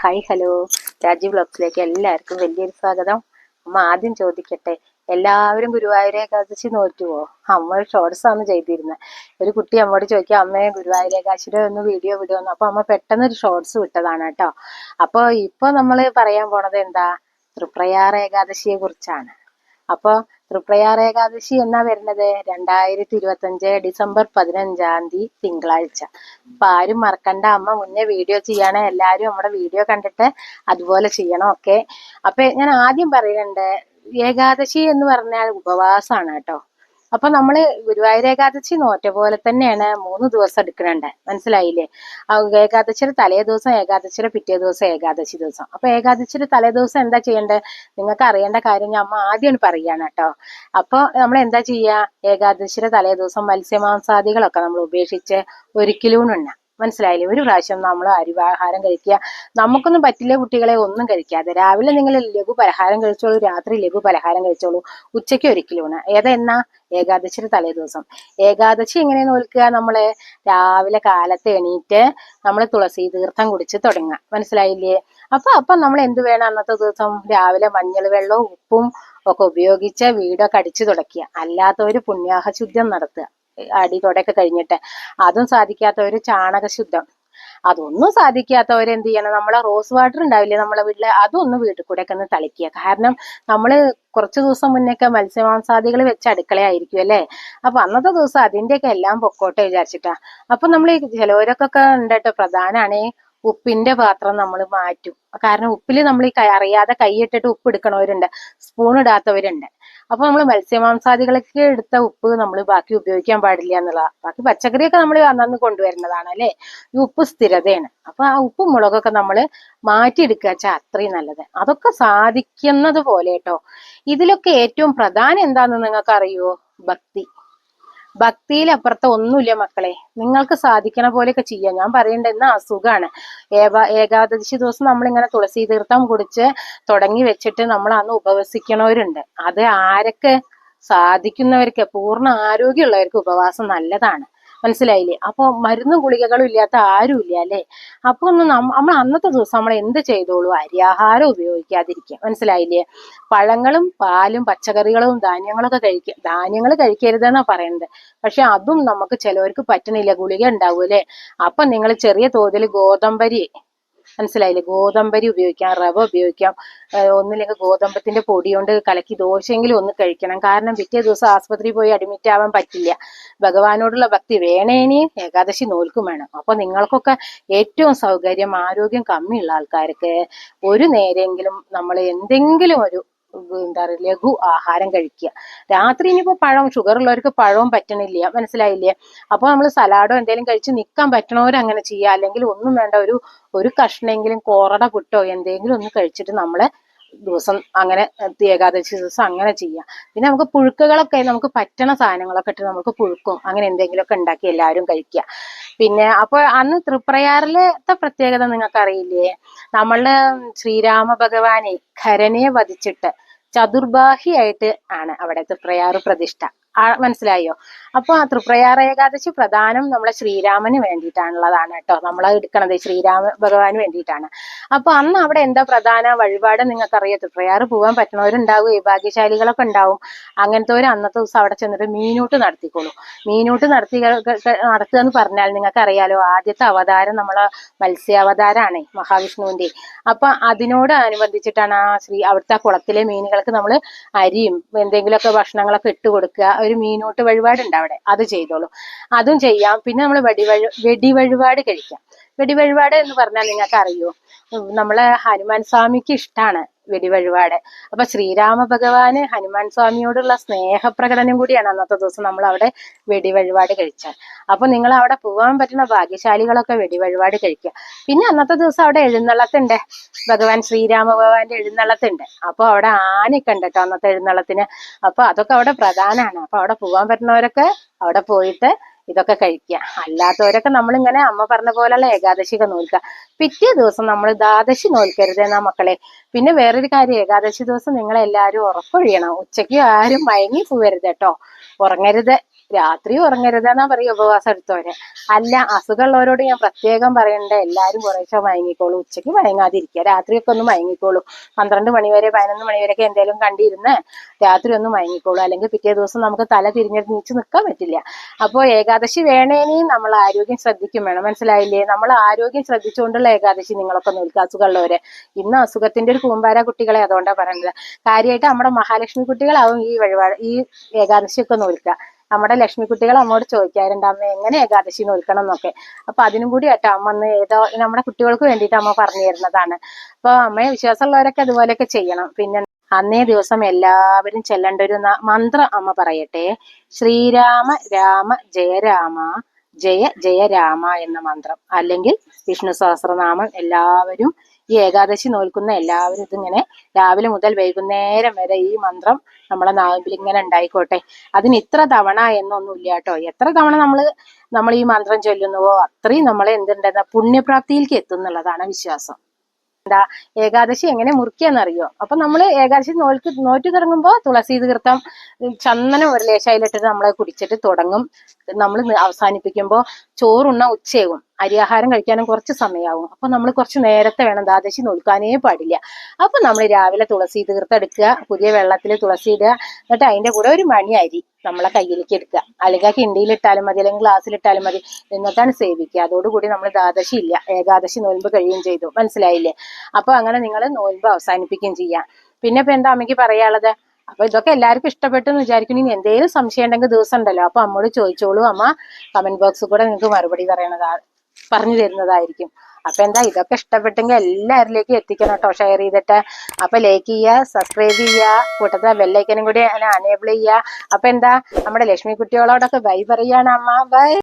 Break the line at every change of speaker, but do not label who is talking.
Hi hello, Rajeev വ്ലോഗ്സിലേക്ക് എല്ലാവർക്കും വലിയൊരു സ്വാഗതം. അമ്മ ആദ്യം ചോദിക്കട്ടെ, എല്ലാവരും ഗുരുവായൂർ ഏകാദശി നോറ്റുവോ? അമ്മ ഒരു ഷോർട്സ് ആണ് ചെയ്തിരുന്നത്. ഒരു കുട്ടി അമ്മോട് ചോദിക്കുക, അമ്മയെ ഗുരുവായൂർ ഏകാദശിയുടെ ഒന്ന് വീഡിയോ വിടുമെന്ന്. അപ്പൊ അമ്മ പെട്ടെന്ന് ഒരു ഷോർട്സ് വിട്ടതാണ് കേട്ടോ. അപ്പൊ ഇപ്പൊ നമ്മൾ പറയാൻ പോണത് എന്താ, തൃപ്രയാർ ഏകാദശിയെ കുറിച്ചാണ്. അപ്പൊ തൃപ്രയാർ ഏകാദശി എന്നാ വരുന്നത് 2025 ഡിസംബർ 15 തിങ്കളാഴ്ച. അപ്പൊ ആരും മറക്കണ്ട, അമ്മ മുന്നേ വീഡിയോ ചെയ്യണേ. എല്ലാരും നമ്മുടെ വീഡിയോ കണ്ടിട്ട് അതുപോലെ ചെയ്യണം. ഓക്കെ. അപ്പൊ ഞാൻ ആദ്യം പറയുന്നുണ്ട്, ഏകാദശി എന്ന് പറഞ്ഞാൽ ഉപവാസമാണ് കേട്ടോ. അപ്പൊ നമ്മള് ഗുരുവായൂർ ഏകാദശി നോറ്റ പോലെ തന്നെയാണ് 3 ദിവസം എടുക്കണുണ്ട്. മനസ്സിലായില്ലേ? ഏകാദശിയുടെ തലേ ദിവസം, ഏകാദശിയുടെ പിറ്റേ ദിവസം, ഏകാദശി ദിവസം. അപ്പൊ ഏകാദശിയുടെ തലേ ദിവസം എന്താ ചെയ്യേണ്ടത് നിങ്ങൾക്ക് അറിയേണ്ട കാര്യം ഞാൻ അമ്മ പറയാണ് കേട്ടോ. അപ്പൊ നമ്മൾ എന്താ ചെയ്യാ, ഏകാദശിയുടെ തലേ ദിവസം മത്സ്യമാംസാദികളൊക്കെ നമ്മൾ ഉപേക്ഷിച്ച് ഒരിക്കലും ഉണ്ണ. മനസ്സിലായില്ലേ? ഒരു പ്രാവശ്യം നമ്മൾ അരിവാഹാരം കഴിക്കുക. നമുക്കൊന്നും പറ്റില്ല കുട്ടികളെ, ഒന്നും കഴിക്കാതെ രാവിലെ നിങ്ങൾ ലഘു പലഹാരം കഴിച്ചോളൂ, രാത്രി ലഘു പലഹാരം കഴിച്ചോളൂ, ഉച്ചയ്ക്ക് ഒരിക്കലും ഊണ്. ഏതെന്നാ? ഏകാദശിയുടെ തലേ ദിവസം. ഏകാദശി എങ്ങനെ നോൽക്കുക? നമ്മള് രാവിലെ കാലത്ത് എണീറ്റ് നമ്മൾ തുളസി തീർത്ഥം കുടിച്ച് തുടങ്ങുക. മനസ്സിലായില്ലേ? അപ്പൊ നമ്മൾ എന്ത് വേണം അന്നത്തെ ദിവസം? രാവിലെ മഞ്ഞൾ വെള്ളവും ഉപ്പും ഒക്കെ ഉപയോഗിച്ച് വീടൊക്കെ അടിച്ചു തുടയ്ക്കുക. അല്ലാത്തവര് പുണ്യാഹശുദ്ധം നടത്തുക, അടി തുടയൊക്കെ കഴിഞ്ഞിട്ട്. അതും സാധിക്കാത്തവര് ചാണകശുദ്ധം. അതൊന്നും സാധിക്കാത്തവര് എന്ത് ചെയ്യണം, നമ്മളെ റോസ് വാട്ടർ ഉണ്ടാവില്ലേ നമ്മളെ വീട്ടില്, അതൊന്ന് വീട്ടിൽ കൂടെ ഒക്കെ ഒന്ന് തളിക്കുക. കാരണം നമ്മള് കുറച്ചു ദിവസം മുന്നേക്കെ മത്സ്യമാംസാദികൾ വെച്ച് അടുക്കളയായിരിക്കും അല്ലേ. അപ്പൊ അന്നത്തെ ദിവസം അതിന്റെയൊക്കെ എല്ലാം പൊക്കോട്ടെ വിചാരിച്ചിട്ടാ. അപ്പൊ നമ്മൾ ചിലവരൊക്കെ ഉണ്ട് കേട്ടോ, പ്രധാനാണ് ഉപ്പിന്റെ പാത്രം നമ്മൾ മാറ്റും. കാരണം ഉപ്പില് നമ്മൾ അറിയാതെ കൈയിട്ടിട്ട് ഉപ്പ് എടുക്കണവരുണ്ട്, സ്പൂൺ ഇടാത്തവരുണ്ട്. അപ്പൊ നമ്മൾ മത്സ്യമാംസാദികളൊക്കെ എടുത്ത ഉപ്പ് നമ്മൾ ബാക്കി ഉപയോഗിക്കാൻ പാടില്ല എന്നുള്ളതാ. ബാക്കി പച്ചക്കറിയൊക്കെ നമ്മൾ അന്നന്ന് കൊണ്ടുവരുന്നതാണ് അല്ലെ. ഈ ഉപ്പ് സ്ഥിരതയാണ്. അപ്പൊ ആ ഉപ്പും മുളകൊക്കെ നമ്മൾ മാറ്റിയെടുക്കുക വെച്ചാൽ അത്രയും നല്ലത്. അതൊക്കെ സാധിക്കുന്നത് പോലെ കേട്ടോ. ഇതിലൊക്കെ ഏറ്റവും പ്രധാനം എന്താണെന്ന് നിങ്ങൾക്ക് അറിയുമോ? ഭക്തി. ഭക്തിയിലപ്പുറത്തെ ഒന്നുമില്ല മക്കളെ. നിങ്ങൾക്ക് സാധിക്കണ പോലെയൊക്കെ ചെയ്യാം. ഞാൻ പറയണ്ട, എന്നാ അസുഖാണ്. ഏകാദശി ദിവസം നമ്മളിങ്ങനെ തുളസി തീർത്ഥം കുടിച്ച് തുടങ്ങി വെച്ചിട്ട് നമ്മൾ അന്ന് ഉപവസിക്കണവരുണ്ട്. അത് ആരൊക്കെ സാധിക്കുന്നവർക്ക്, പൂർണ്ണ ആരോഗ്യമുള്ളവർക്ക് ഉപവാസം നല്ലതാണ്. മനസ്സിലായില്ലേ? അപ്പൊ മരുന്നും ഗുളികകളും ഇല്ലാത്ത ആരും ഇല്ല അല്ലെ. അപ്പൊ ഒന്ന് നമ്മൾ അന്നത്തെ ദിവസം നമ്മൾ എന്ത് ചെയ്തോളൂ, അരിയാഹാരം ഉപയോഗിക്കാതിരിക്കുക. മനസ്സിലായില്ലേ? പഴങ്ങളും പാലും പച്ചക്കറികളും ധാന്യങ്ങളൊക്കെ കഴിക്കുക. ധാന്യങ്ങൾ കഴിക്കരുതെന്നാ പറയുന്നത്. പക്ഷെ അതും നമുക്ക് ചിലവർക്ക് പറ്റണില്ല, ഗുളിക ഉണ്ടാവും അല്ലെ. അപ്പൊ നിങ്ങൾ ചെറിയ തോതിൽ ഗോതമ്പരി, മനസ്സിലായില്ലേ, ഗോതമ്പരി ഉപയോഗിക്കാം, റവ ഉപയോഗിക്കാം. ഒന്നില്ലെങ്കിൽ ഗോതമ്പത്തിന്റെ പൊടി കൊണ്ട് കലക്കി ദോശയെങ്കിലും ഒന്ന് കഴിക്കണം. കാരണം പിറ്റേ ദിവസം ആസ്പത്രിയിൽ പോയി അഡ്മിറ്റ് ആവാൻ പറ്റില്ല. ഭഗവാനോടുള്ള ഭക്തി വേണേനി ഏകാദശി നോൽക്കും വേണം. അപ്പൊ നിങ്ങൾക്കൊക്കെ ഏറ്റവും സൗകര്യം, ആരോഗ്യം കമ്മിയുള്ള ആൾക്കാർക്ക് ഒരു നേരെങ്കിലും നമ്മൾ എന്തെങ്കിലും ഒരു എന്താ പറയുക, ലഘു ആഹാരം കഴിക്കുക. രാത്രി ഇനിയിപ്പോ പഴം, ഷുഗർ ഉള്ളവർക്ക് പഴവും പറ്റണില്ല. മനസ്സിലായില്ലേ? അപ്പൊ നമ്മൾ സലാഡോ എന്തെങ്കിലും കഴിച്ച് നിൽക്കാൻ പറ്റണവർ അങ്ങനെ ചെയ്യുക. അല്ലെങ്കിൽ ഒന്നും വേണ്ട, ഒരു കഷ്ണെങ്കിലും കോറട പുട്ടോ എന്തെങ്കിലും ഒന്ന് കഴിച്ചിട്ട് നമ്മള് ദിവസം അങ്ങനെ ഏകാദശി ദിവസം അങ്ങനെ ചെയ്യാം. പിന്നെ നമുക്ക് പുഴുക്കുകളൊക്കെ, നമുക്ക് പറ്റണ സാധനങ്ങളൊക്കെ ഇട്ട് നമുക്ക് പുഴുക്കും അങ്ങനെ എന്തെങ്കിലുമൊക്കെ ഉണ്ടാക്കി എല്ലാവരും കഴിക്കുക. പിന്നെ അപ്പൊ അന്ന് തൃപ്രയാറിലത്തെ പ്രത്യേകത നിങ്ങൾക്ക് അറിയില്ലേ? നമ്മളുടെ ശ്രീരാമ ഭഗവാനെ ഖരനെ വധിച്ചിട്ട് ചതുർബാഹിയായിട്ട് ആണ് അവിടെ തൃപ്രയാർ പ്രതിഷ്ഠ. മനസ്സിലായോ? അപ്പൊ ആ തൃപ്രയാർ ഏകാദശി പ്രധാനം നമ്മളെ ശ്രീരാമന് വേണ്ടിയിട്ടാണുള്ളതാണ് കേട്ടോ. നമ്മൾ എടുക്കണത് ശ്രീരാമ ഭഗവാന് വേണ്ടിയിട്ടാണ്. അപ്പൊ അന്ന് അവിടെ എന്താ പ്രധാന വഴിപാട് നിങ്ങൾക്കറിയാം? തൃപ്രയാർ പോകാൻ പറ്റുന്നവരുണ്ടാവും, ഭാഗ്യശാലികളൊക്കെ ഉണ്ടാവും. അങ്ങനത്തെ അന്നത്തെ ദിവസം അവിടെ ചെന്നിട്ട് മീനൂട്ട് നടത്തിക്കോളൂ. മീനൂട്ട് നടത്തുക എന്ന് പറഞ്ഞാൽ നിങ്ങൾക്ക് അറിയാലോ, ആദ്യത്തെ അവതാരം നമ്മളെ മത്സ്യാവതാരാണ് മഹാവിഷ്ണുവിന്റെ. അപ്പൊ അതിനോട് അനുബന്ധിച്ചിട്ടാണ് അവിടുത്തെ കുളത്തിലെ മീനുകൾക്ക് നമ്മൾ അരിയും എന്തെങ്കിലുമൊക്കെ ഭക്ഷണങ്ങളൊക്കെ ഇട്ട് കൊടുക്കുക. ഒരു മീനൂട്ട് വഴിപാടുണ്ട് അവിടെ, അത് ചെയ്തോളൂ. അതും ചെയ്യാം. പിന്നെ നമ്മൾ വെടി വഴിപാട് കഴിക്കാം. വെടി വഴിപാട് എന്ന് പറഞ്ഞാൽ നിങ്ങൾക്ക് അറിയോ, നമ്മളെ ഹനുമാൻ സ്വാമിക്ക് ഇഷ്ടമാണ് വെടി വഴിപാട്. അപ്പൊ ശ്രീരാമ ഭഗവാന് ഹനുമാൻ സ്വാമിയോടുള്ള സ്നേഹപ്രകടനം കൂടിയാണ് അന്നത്തെ ദിവസം നമ്മൾ അവിടെ വെടി വഴിപാട് കഴിച്ചാൽ. അപ്പൊ നിങ്ങൾ അവിടെ പോകാൻ പറ്റുന്ന ഭാഗ്യശാലികളൊക്കെ വെടി വഴിപാട് കഴിക്കുക. പിന്നെ അന്നത്തെ ദിവസം അവിടെ എഴുന്നള്ളത്തുണ്ട്, ഭഗവാൻ ശ്രീരാമ ഭഗവാന്റെ എഴുന്നള്ളത്തുണ്ട്. അപ്പൊ അവിടെ ആനയൊക്കെ ഉണ്ട് കേട്ടോ അന്നത്തെ എഴുന്നള്ളത്തിന്. അപ്പൊ അതൊക്കെ അവിടെ പ്രധാനമാണ്. അപ്പൊ അവിടെ പോകാൻ പറ്റുന്നവരൊക്കെ അവിടെ പോയിട്ട് ഇതൊക്കെ കഴിക്കുക. അല്ലാത്തവരൊക്കെ നമ്മളിങ്ങനെ അമ്മ പറഞ്ഞ പോലെയുള്ള ഏകാദശിയൊക്കെ നോൽക്കുക. പിറ്റേ ദിവസം നമ്മൾ ദ്വാദശി നോൽക്കരുത് എന്നാ മക്കളെ. പിന്നെ വേറൊരു കാര്യം, ഏകാദശി ദിവസം നിങ്ങൾ എല്ലാവരും ഉറക്കൊഴിയണം. ഉച്ചയ്ക്ക് ആരും മയങ്ങി പോവരുത് കേട്ടോ, ഉറങ്ങരുത്. രാത്രി ഉറങ്ങരുതെന്നാ പറയും ഉപവാസം എടുത്തവരെ. അല്ല, അസുഖമുള്ളവരോട് ഞാൻ പ്രത്യേകം പറയണ്ട, എല്ലാരും കുറേശ്ശെ മയങ്ങിക്കോളൂ, ഉച്ചയ്ക്ക് മയങ്ങാതിരിക്കുക, രാത്രിയൊക്കെ ഒന്ന് മയങ്ങിക്കോളൂ. 12 മണി വരെ 11 മണി വരെയൊക്കെ എന്തെങ്കിലും കണ്ടിരുന്ന് രാത്രി ഒന്ന് മയങ്ങിക്കോളൂ, അല്ലെങ്കിൽ പിറ്റേ ദിവസം നമുക്ക് തല തിരിഞ്ഞിട്ട് നീച്ച് നിൽക്കാൻ പറ്റില്ല. അപ്പോൾ ഏകാദശി വേണേനി നമ്മൾ ആരോഗ്യം ശ്രദ്ധിക്കും വേണം, മനസ്സിലായില്ലേ? നമ്മൾ ആരോഗ്യം ശ്രദ്ധിച്ചുകൊണ്ടുള്ള ഏകാദശി നിങ്ങളൊക്കെ നോക്കുക, അസുഖമുള്ളവരെ. ഇന്ന് അസുഖത്തിന്റെ ഒരു കൂമ്പാര കുട്ടികളെ അതുകൊണ്ടാണ് പറയുന്നത്. കാര്യമായിട്ട് നമ്മുടെ മഹാലക്ഷ്മി കുട്ടികളാവും ഈ വഴിപാട് ഈ ഏകാദശിയൊക്കെ നോക്കുക. നമ്മുടെ ലക്ഷ്മി കുട്ടികൾ അമ്മോട് ചോദിക്കാറുണ്ട്, അമ്മ എങ്ങനെ ഏകാദശി നോക്കണം എന്നൊക്കെ. അപ്പൊ അതിനും കൂടി ആട്ടോ അമ്മ ഒന്ന് ഏതോ നമ്മുടെ കുട്ടികൾക്ക് വേണ്ടിയിട്ട് അമ്മ പറഞ്ഞു തരുന്നതാണ്. അപ്പൊ അമ്മയെ വിശ്വാസമുള്ളവരൊക്കെ അതുപോലെയൊക്കെ ചെയ്യണം. പിന്നെ അന്നേ ദിവസം എല്ലാവരും ചെല്ലേണ്ട ഒരു മന്ത്രം അമ്മ പറയട്ടെ. ശ്രീരാമ രാമ ജയ രാമ ജയ ജയ രാമ എന്ന മന്ത്രം, അല്ലെങ്കിൽ വിഷ്ണു സഹസ്രനാമം. എല്ലാവരും ഈ ഏകാദശി നോൽക്കുന്ന എല്ലാവരും ഇതിങ്ങനെ രാവിലെ മുതൽ വൈകുന്നേരം വരെ ഈ മന്ത്രം നമ്മളെ നാവിൽ ഇങ്ങനെ ഉണ്ടായിക്കോട്ടെ. അതിന് ഇത്ര തവണ എന്നൊന്നുമില്ല കേട്ടോ. എത്ര തവണ നമ്മൾ ഈ മന്ത്രം ചൊല്ലുന്നുവോ അത്രയും നമ്മളെ എന്തുണ്ടെന്ന പുണ്യപ്രാപ്തിയിലേക്ക് എത്തും എന്നുള്ളതാണ് വിശ്വാസം. ഏകാദശി എങ്ങനെ മുറിക്കാന്നറിയോ? അപ്പൊ നമ്മൾ ഏകാദശി നോറ്റു തുടങ്ങുമ്പോൾ തുളസി തീർത്ഥം ചന്ദനം ഒരു ലേശയിലിട്ടിട്ട് നമ്മളെ കുടിച്ചിട്ട് തുടങ്ങും. നമ്മൾ അവസാനിപ്പിക്കുമ്പോൾ ചോറുണ്ണ ഉച്ചയാകും, അരിയാഹാരം കഴിക്കാനും കുറച്ച് സമയമാകും. അപ്പൊ നമ്മൾ കുറച്ച് നേരത്തെ വേണം, ദ്വാദശി നോൽക്കാനേ പാടില്ല. അപ്പൊ നമ്മൾ രാവിലെ തുളസി തീർത്ഥം എടുക്കുക, പുതിയ വെള്ളത്തിൽ തുളസി ഇടുക, എന്നിട്ട് അതിന്റെ കൂടെ ഒരു മണി അരി നമ്മളെ കയ്യിലേക്ക് എടുക്കുക, അല്ലെങ്കിൽ കിണ്ടിയിലിട്ടാലും മതി, അല്ലെങ്കിൽ ഗ്ലാസ്സിലിട്ടാലും മതി, എന്നിട്ടാണ് സേവിക്കുക. അതോടുകൂടി നമ്മൾ ദ്വാദശി ഇല്ല, ഏകാദശി നോൽമ്പ് കഴിയുകയും ചെയ്തു, മനസ്സിലായില്ലേ? അപ്പൊ അങ്ങനെ നിങ്ങൾ നോൽമ്പ് അവസാനിപ്പിക്കുകയും ചെയ്യാം. പിന്നെ ഇപ്പൊ എന്താ അമ്മയ്ക്ക് പറയാനുള്ളത്? അപ്പൊ ഇതൊക്കെ എല്ലാവർക്കും ഇഷ്ടപ്പെട്ടു എന്ന് വിചാരിക്കുന്നു. ഇനി എന്തെങ്കിലും സംശയം ഉണ്ടെങ്കിൽ ദിവസം ഉണ്ടല്ലോ, അപ്പൊ അമ്മോട് ചോദിച്ചോളൂ, അമ്മ കമന്റ് ബോക്സിൽ കൂടെ നിങ്ങൾക്ക് മറുപടി പറഞ്ഞു തരുന്നതായിരിക്കും. അപ്പൊ എന്താ, ഇതൊക്കെ ഇഷ്ടപ്പെട്ടെങ്കിൽ എല്ലാവരിലേക്കും എത്തിക്കണം കേട്ടോ, ഷെയർ ചെയ്തിട്ട്. അപ്പൊ ലൈക്ക് ചെയ്യുക, സബ്സ്ക്രൈബ് ചെയ്യുക, കൂട്ടത്തിലെ ബെല്ലൈക്കനും കൂടി അനേബിൾ ചെയ്യുക. അപ്പൊ എന്താ, നമ്മുടെ ലക്ഷ്മി കുട്ടികളോടൊക്കെ ബൈ പറയാണ് അമ്മ. ബൈ.